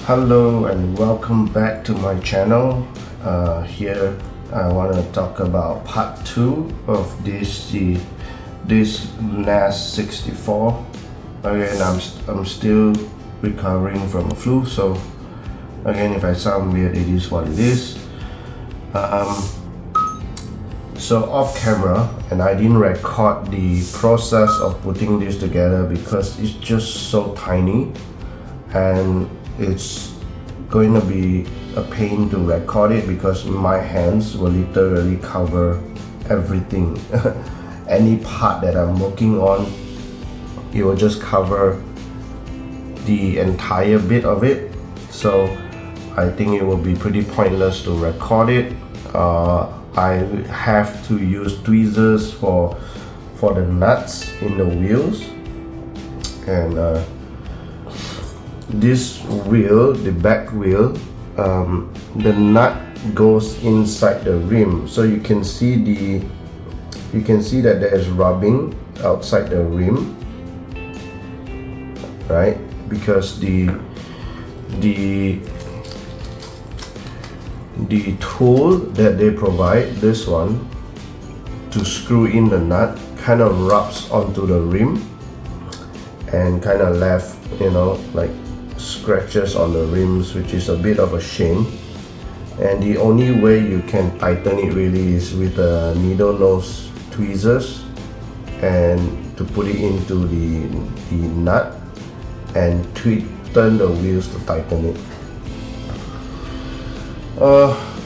Hello and welcome back to my channel. Here I want to talk about part 2 of this NEZ64. Again, I'm still recovering from a flu, so again, if I sound weird, it is what it is. So off camera, and I didn't record the process of putting this together because it's just so tiny and it's going to be a pain to record it because my hands will literally cover everything. Any part that I'm working on, it will just cover the entire bit of it, so I think it will be pretty pointless to record it. I have to use tweezers for the nuts in the wheels, and this wheel, the back wheel, the nut goes inside the rim, so you can see that there is rubbing outside the rim, right? Because the tool that they provide, this one, to screw in the nut, kind of rubs onto the rim and kind of left, like scratches on the rims, which is a bit of a shame. And the only way you can tighten it really is with the needle nose tweezers, and to put it into the nut and turn the wheels to tighten it.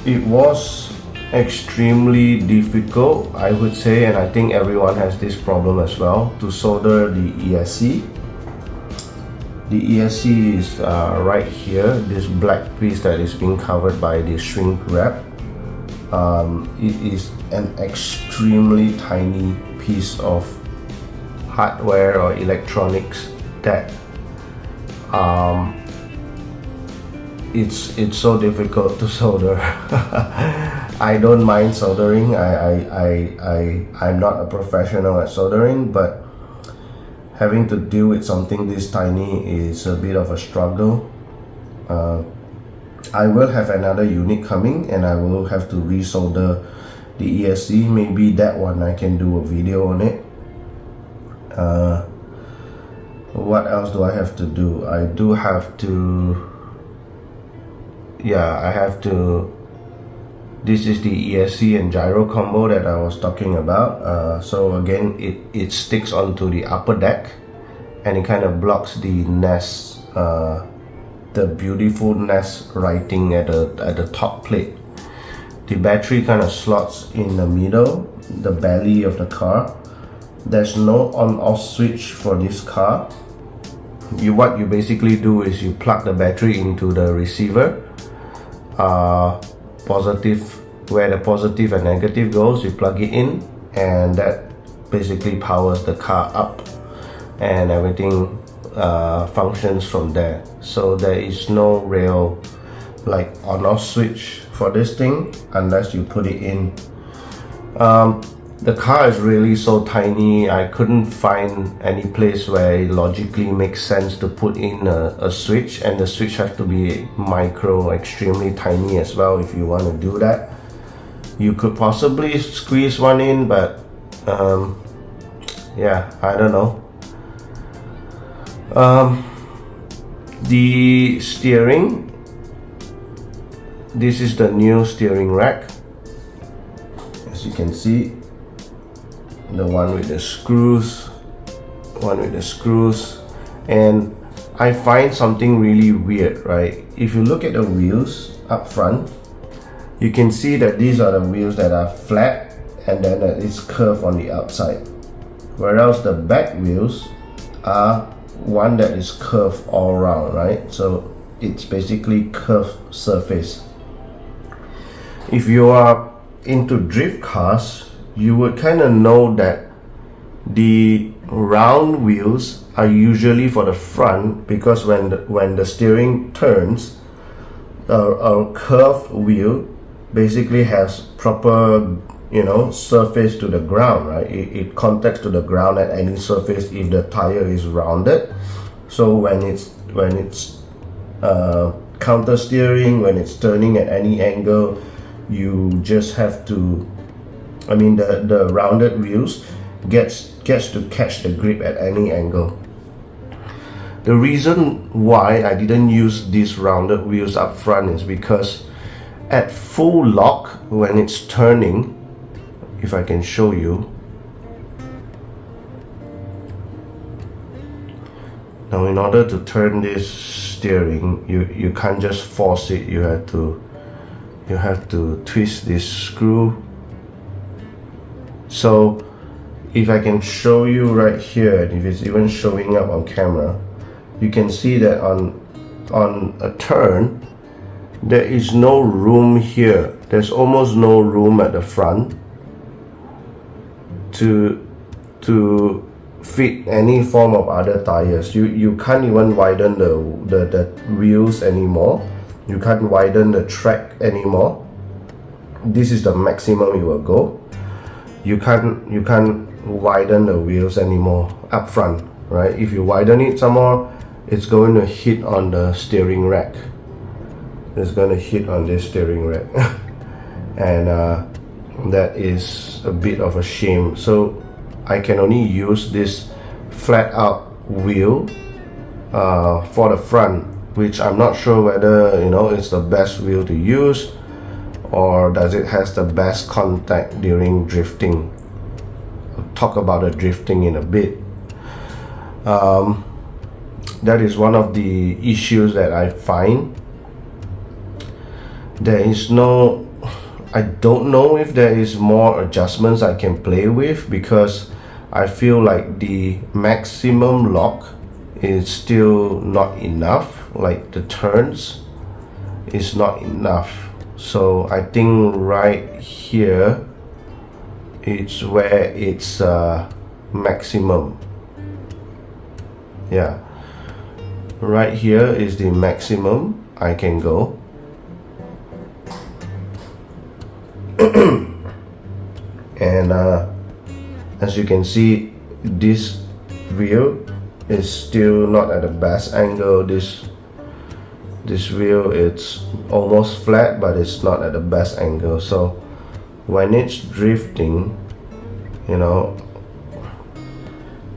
It was extremely difficult, I would say, and I think everyone has this problem as well, to solder the ESC. The ESC is right here, this black piece that is being covered by the shrink wrap. It is an extremely tiny piece of hardware or electronics that it's so difficult to solder. I don't mind soldering. I'm not a professional at soldering, but having to deal with something this tiny is a bit of a struggle. I will have another unit coming and I will have to resolder the ESC. Maybe that one I can do a video on it. What else do I have to do? I do have to, this is the ESC and gyro combo that I was talking about. So again, it sticks onto the upper deck and it kind of blocks the NEZ, the beautiful NEZ writing at the top plate. The battery kind of slots in the middle, the belly of the car. There's no on-off switch for this car. What you basically do is you plug the battery into the receiver, positive, where the positive and negative goes, you plug it in, and that basically powers the car up, and everything functions from there. So there is no real like on-off switch for this thing unless you put it in. The car is really so tiny, I couldn't find any place where it logically makes sense to put in a switch, and the switch has to be micro, extremely tiny as well if you want to do that. You could possibly squeeze one in, but yeah, I don't know. The steering, this is the new steering rack, as you can see. The one with the screws, and I find something really weird, right? If you look at the wheels up front, you can see that these are the wheels that are flat and then it's curved on the outside, whereas the back wheels are one that is curved all around, right? So it's basically curved surface. If you are into drift cars, you would kind of know that the round wheels are usually for the front, because when the steering turns, a curved wheel basically has proper surface to the ground, right? It contacts to the ground at any surface if the tire is rounded. So when it's counter steering, when it's turning at any angle, you just have to, I mean, the rounded wheels gets to catch the grip at any angle. The reason why I didn't use these rounded wheels up front is because at full lock, when it's turning, if I can show you. Now, in order to turn this steering, you can't just force it. You have to twist this screw. So if I can show you right here, and if it's even showing up on camera, you can see that on a turn, there is no room here. There's almost no room at the front to fit any form of other tires. You can't even widen the wheels anymore. You can't widen the track anymore. This is the maximum it will go. You can't widen the wheels anymore up front, right? If you widen it some more, it's going to hit on the steering rack. It's going to hit on this steering rack. And that is a bit of a shame. So I can only use this flat out wheel for the front, which I'm not sure whether, you know, it's the best wheel to use, or does it has the best contact during drifting. I'll talk about the drifting in a bit. That is one of the issues that I find. There is no, I don't know if there is more adjustments I can play with, because I feel like the maximum lock is still not enough. Like the turns is not enough. So I think right here it's where it's maximum. Yeah, right here is the maximum I can go. And as you can see, this wheel is still not at the best angle. This wheel, it's almost flat, but it's not at the best angle. So when it's drifting, you know,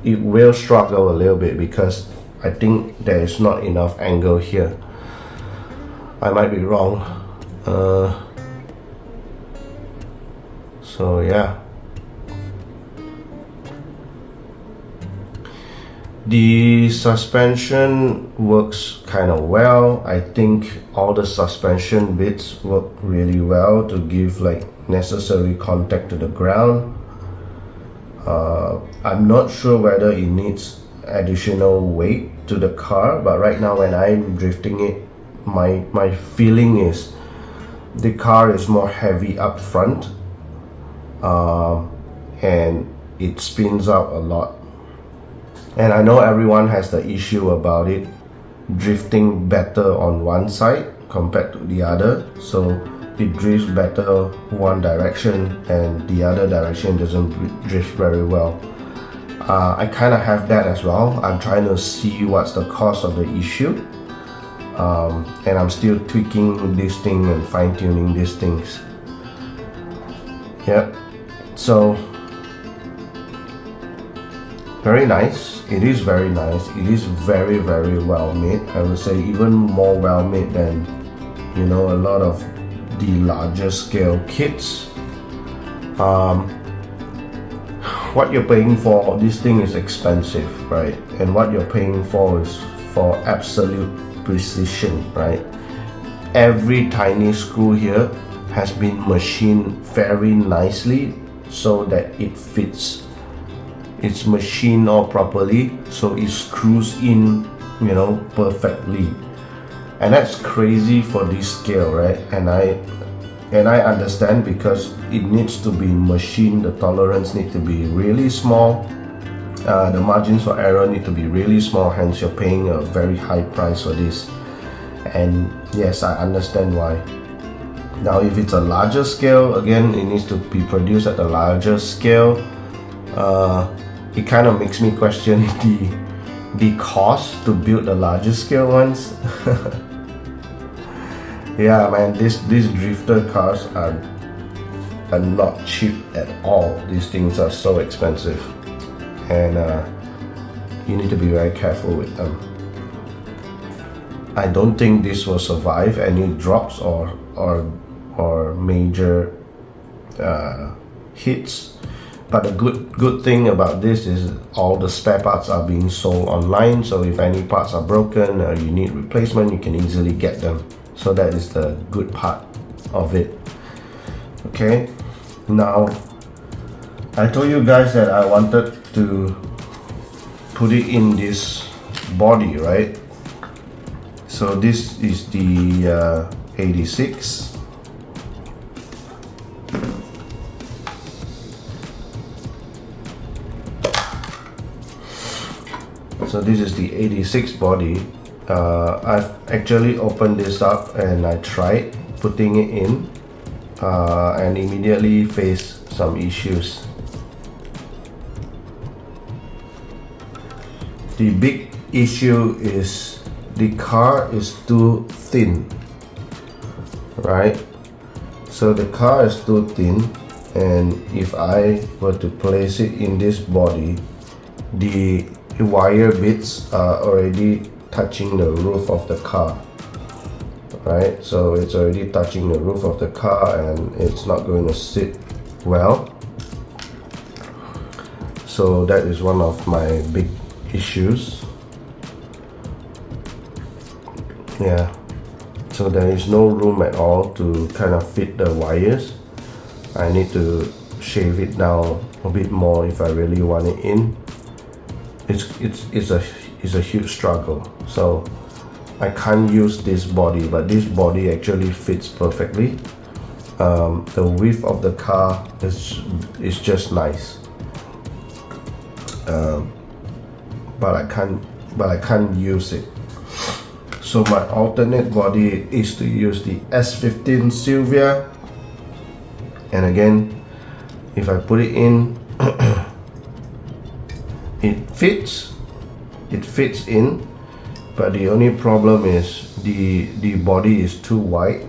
it will struggle a little bit, because I think there is not enough angle here. I might be wrong. So yeah, the suspension works kind of well. I think all the suspension bits work really well to give like necessary contact to the ground. I'm not sure whether it needs additional weight to the car, but right now when I'm drifting it, my feeling is the car is more heavy up front, and it spins out a lot. And I know everyone has the issue about it drifting better on one side compared to the other. So it drifts better one direction and the other direction doesn't drift very well. I kind of have that as well. I'm trying to see what's the cause of the issue, and I'm still tweaking this thing and fine-tuning these things. Yep. So very nice. It is very nice. It is very, very well made. I would say even more well made than, you know, a lot of the larger scale kits. What you're paying for this thing is expensive, right? And what you're paying for is for absolute precision, right? Every tiny screw here has been machined very nicely so that it fits. It's machined all properly, so it screws in, you know, perfectly. And that's crazy for this scale, right? And I understand, because it needs to be machined. The tolerance need to be really small. The margins for error need to be really small, hence you're paying a very high price for this. And yes, I understand why. Now if it's a larger scale, again, it needs to be produced at a larger scale. It kind of makes me question the cost to build the larger scale ones. Yeah, man, these drifter cars are not cheap at all. These things are so expensive, and you need to be very careful with them. I don't think this will survive any drops or major hits. But the good thing about this is all the spare parts are being sold online. So if any parts are broken or you need replacement, you can easily get them. So that is the good part of it. Okay, now I told you guys that I wanted to put it in this body, right? So this is the 86. So this is the 86 body. I've actually opened this up and I tried putting it in and immediately faced some issues. The big issue is the car is too thin, right? So the car is too thin, and if I were to place it in this body, the wire bits are already touching the roof of the car, right? So it's already touching the roof of the car and it's not going to sit well. So that is one of my big issues. Yeah, so there is no room at all to kind of fit the wires. I need to shave it down a bit more if I really want it in. It's a huge struggle. So I can't use this body, but this body actually fits perfectly. The width of the car is just nice. But I can't use it. So my alternate body is to use the S15 Silvia, and again, if I put it in, it fits in, but the only problem is the body is too wide,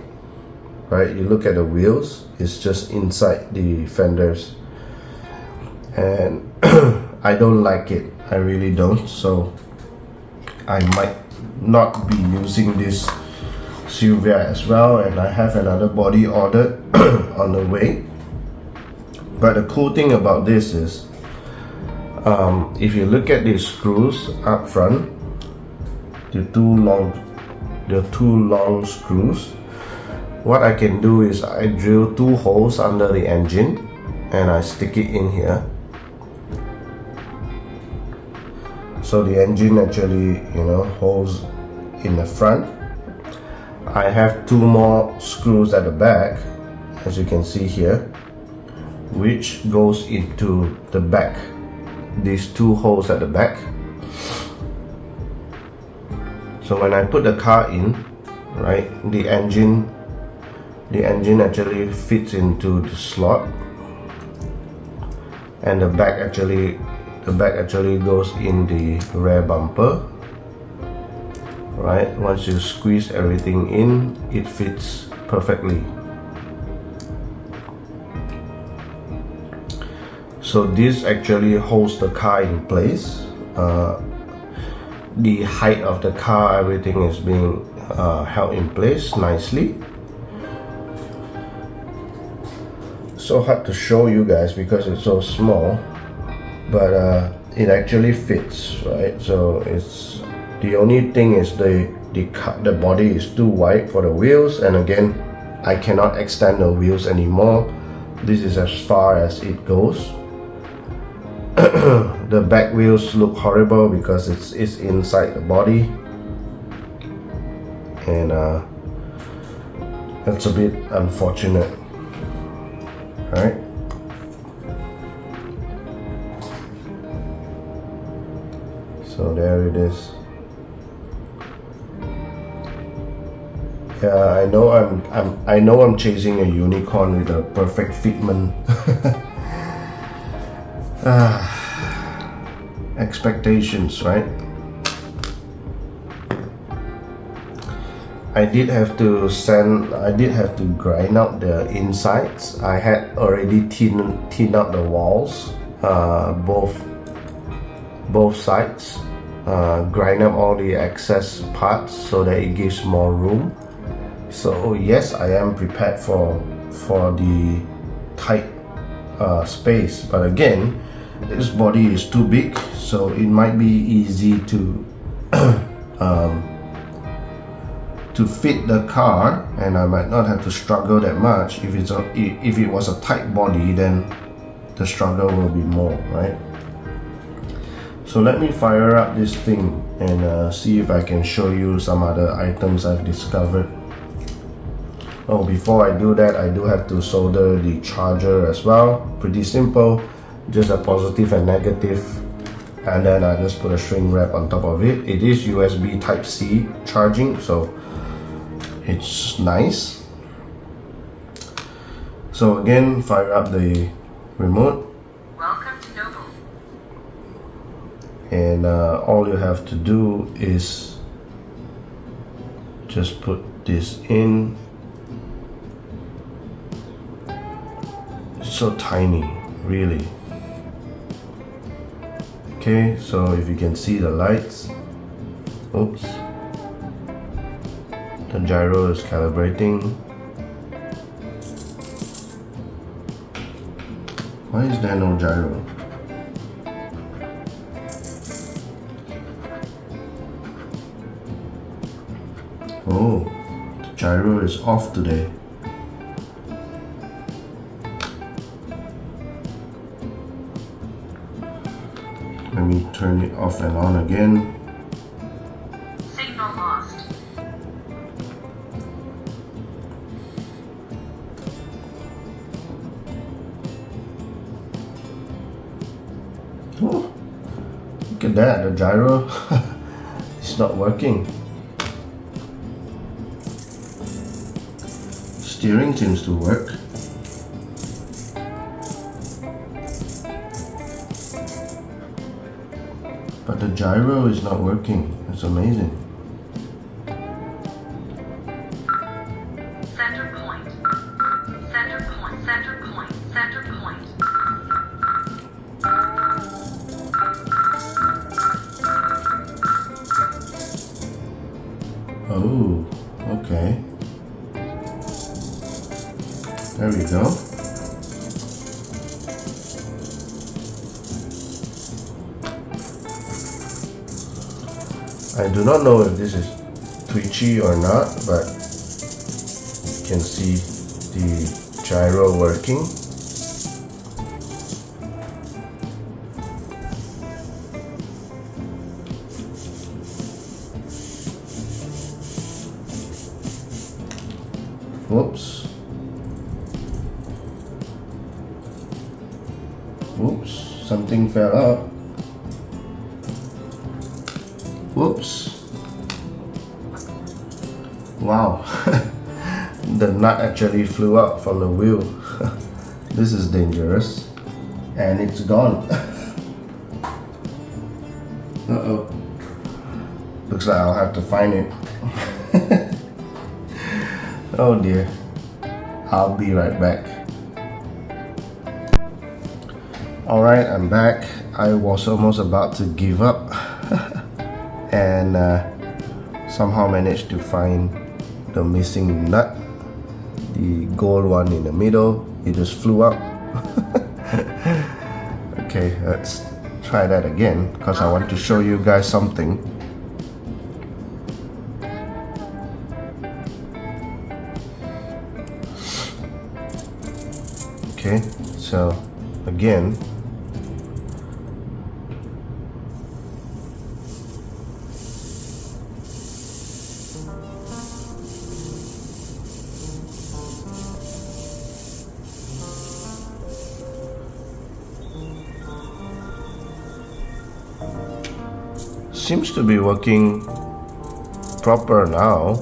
right? You look at the wheels, it's just inside the fenders, and I don't like it. I really don't. So I might not be using this Silvia as well, and I have another body ordered on the way. But the cool thing about this is if you look at these screws up front, the two long screws, what I can do is I drill 2 holes under the engine and I stick it in here. So the engine actually, holds in the front. I have 2 more screws at the back, as you can see here, which goes into the back. These 2 holes at the back. So when I put the car in, right, the engine actually fits into the slot, and the back actually goes in the rear bumper, right? Once you squeeze everything in, it fits perfectly. So this actually holds the car in place. The height of the car, everything is being held in place nicely. So hard to show you guys because it's so small, but it actually fits, right? So it's the only thing is the body is too wide for the wheels, and again, I cannot extend the wheels anymore. This is as far as it goes. The back wheels look horrible because it's inside the body, and that's a bit unfortunate, right? So there it is. Yeah, I know I'm chasing a unicorn with a perfect fitment. Expectations, right? I did have to grind out the insides. I had already thinned out the walls, both sides, grind up all the excess parts so that it gives more room. So yes, I am prepared for the tight space, but again, this body is too big, so it might be easy to to fit the car, and I might not have to struggle that much. If it was a tight body, then the struggle will be more, right? So let me fire up this thing and see if I can show you some other items I've discovered. Oh, before I do that, I do have to solder the charger as well. Pretty simple, just a positive and negative, and then I just put a shrink wrap on top of it. It is USB Type-C charging, so it's nice. So again, fire up the remote. Welcome to Noble. And all you have to do is just put this in. It's so tiny, really. Okay, so if you can see the lights, oops, the gyro is calibrating. Why is there no gyro? Oh, the gyro is off today. Let me turn it off and on again. Signal lost. Oh, look at that, the gyro is not working. Steering seems to work. But the gyro is not working. It's amazing. Center point. Center point. Center point. Center point. Oh, okay. There we go. I do not know if this is twitchy or not, but you can see the gyro working. Whoops. Whoops, something fell out. Whoops. Wow. The nut actually flew out from the wheel. This is dangerous. And it's gone. Uh-oh. Looks like I'll have to find it. Oh dear. I'll be right back. Alright, I'm back. I was almost about to give up and somehow managed to find the missing nut, the gold one in the middle. It just flew out. Okay, let's try that again because I want to show you guys something. Okay, so again, seems to be working proper now.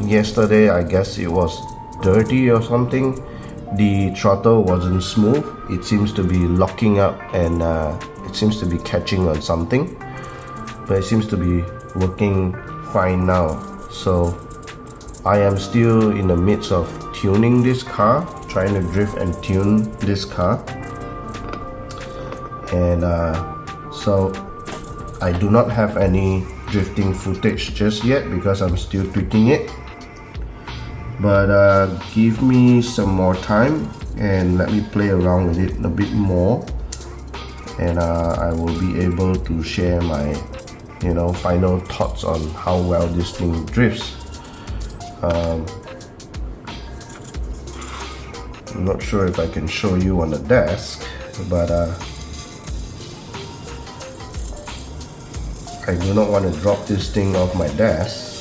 Yesterday I guess it was dirty or something. The throttle wasn't smooth. It seems to be locking up and it seems to be catching on something, but it seems to be working fine now. So I am still in the midst of tuning this car, trying to drift and tune this car. And so I do not have any drifting footage just yet because I'm still tweaking it. But give me some more time and let me play around with it a bit more, and I will be able to share my final thoughts on how well this thing drifts. I'm not sure if I can show you on the desk, but I do not want to drop this thing off my desk.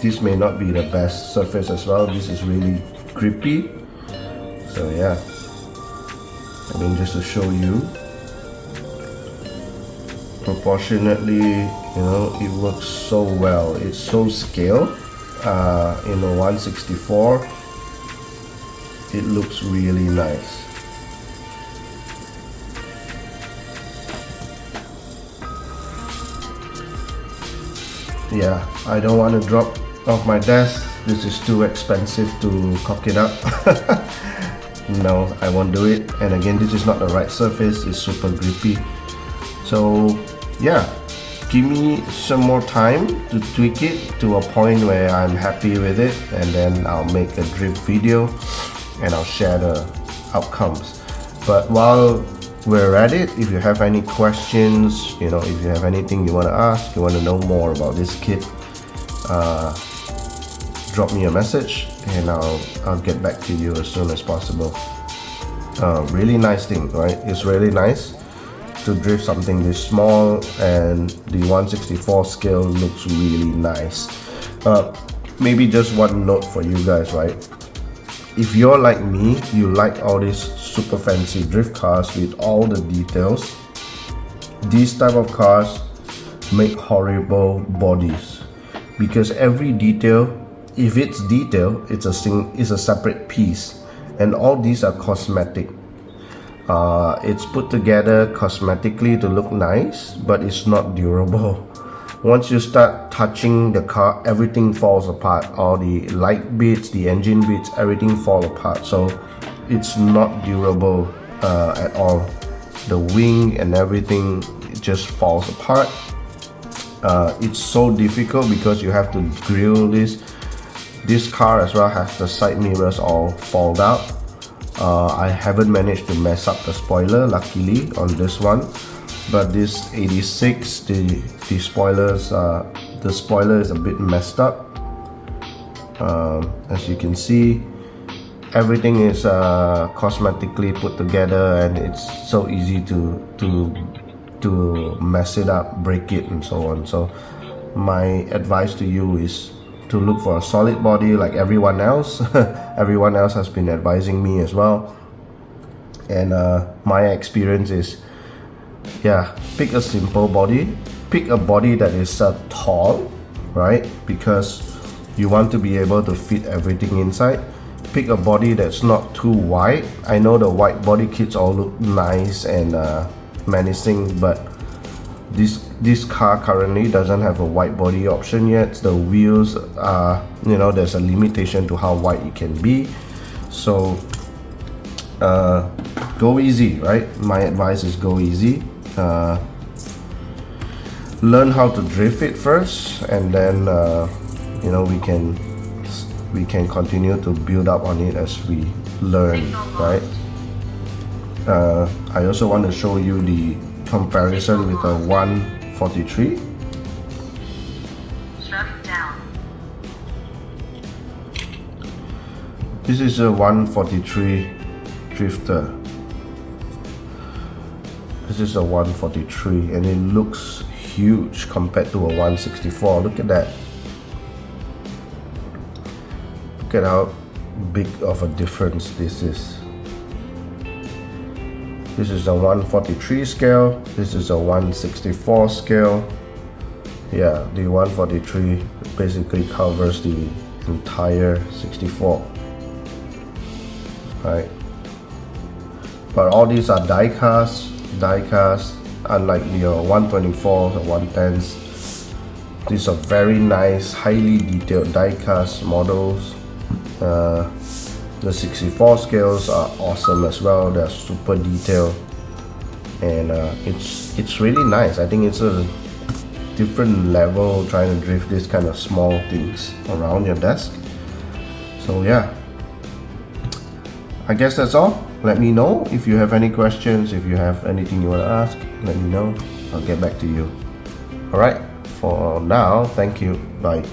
This may not be the best surface as well. This is really grippy. So yeah, I mean, just to show you, proportionately, it works so well. It's so scale. In the 164, it looks really nice. Yeah, I don't want to drop off my desk. This is too expensive to cock it up. No, I won't do it. And again, this is not the right surface. It's super grippy. So yeah, give me some more time to tweak it to a point where I'm happy with it, and then I'll make a drift video and I'll share the outcomes. But while we're at it, if you have any questions, if you have anything you want to ask, you want to know more about this kit, drop me a message and I'll get back to you as soon as possible. Really nice thing, right? It's really nice to drift something this small, and the 164 scale looks really nice. Maybe just one note for you guys, right? If you're like me, you like all these super fancy drift cars with all the details. These type of cars make horrible bodies because every detail, if it's detail, it's a separate piece, and all these are cosmetic. It's put together cosmetically to look nice, but it's not durable. Once you start touching the car, everything falls apart. All the light bits, the engine bits, everything fall apart. So it's not durable at all. The wing and everything, it just falls apart. It's so difficult because you have to grill this. This car as well has the side mirrors all fall out. I haven't managed to mess up the spoiler, luckily, on this one. But this 86, the spoiler is a bit messed up. As you can see, everything is cosmetically put together, and it's so easy to mess it up, break it, and so on. So my advice to you is to look for a solid body like everyone else. Everyone else has been advising me as well, and my experience is, yeah, pick a simple body, pick a body that is tall, right? Because you want to be able to fit everything inside. Pick a body that's not too wide. I know the wide body kits all look nice and menacing, but this car currently doesn't have a wide body option yet. The wheels are, there's a limitation to how wide it can be. So go easy, right? My advice is go easy. Learn how to drift it first, and then we can continue to build up on it as we learn, right? I also want to show you the comparison with a 143. Shutting down. This is a 143 drifter. This is a 143, and it looks huge compared to a 164. Look at that. Look at how big of a difference this is. This is a 143 scale. This is a 164 scale. Yeah, the 143 basically covers the entire 64. Right. But all these are die cast. unlike your 124s or 110s. These are very nice, highly detailed die-cast models. The 64 scales are awesome as well. They're super detailed, and it's really nice. I think it's a different level trying to drift this kind of small things around your desk. So yeah, I guess that's all. Let me know if you have any questions. If you have anything you want to ask, let me know. I'll get back to you. Alright, for now, thank you. Bye.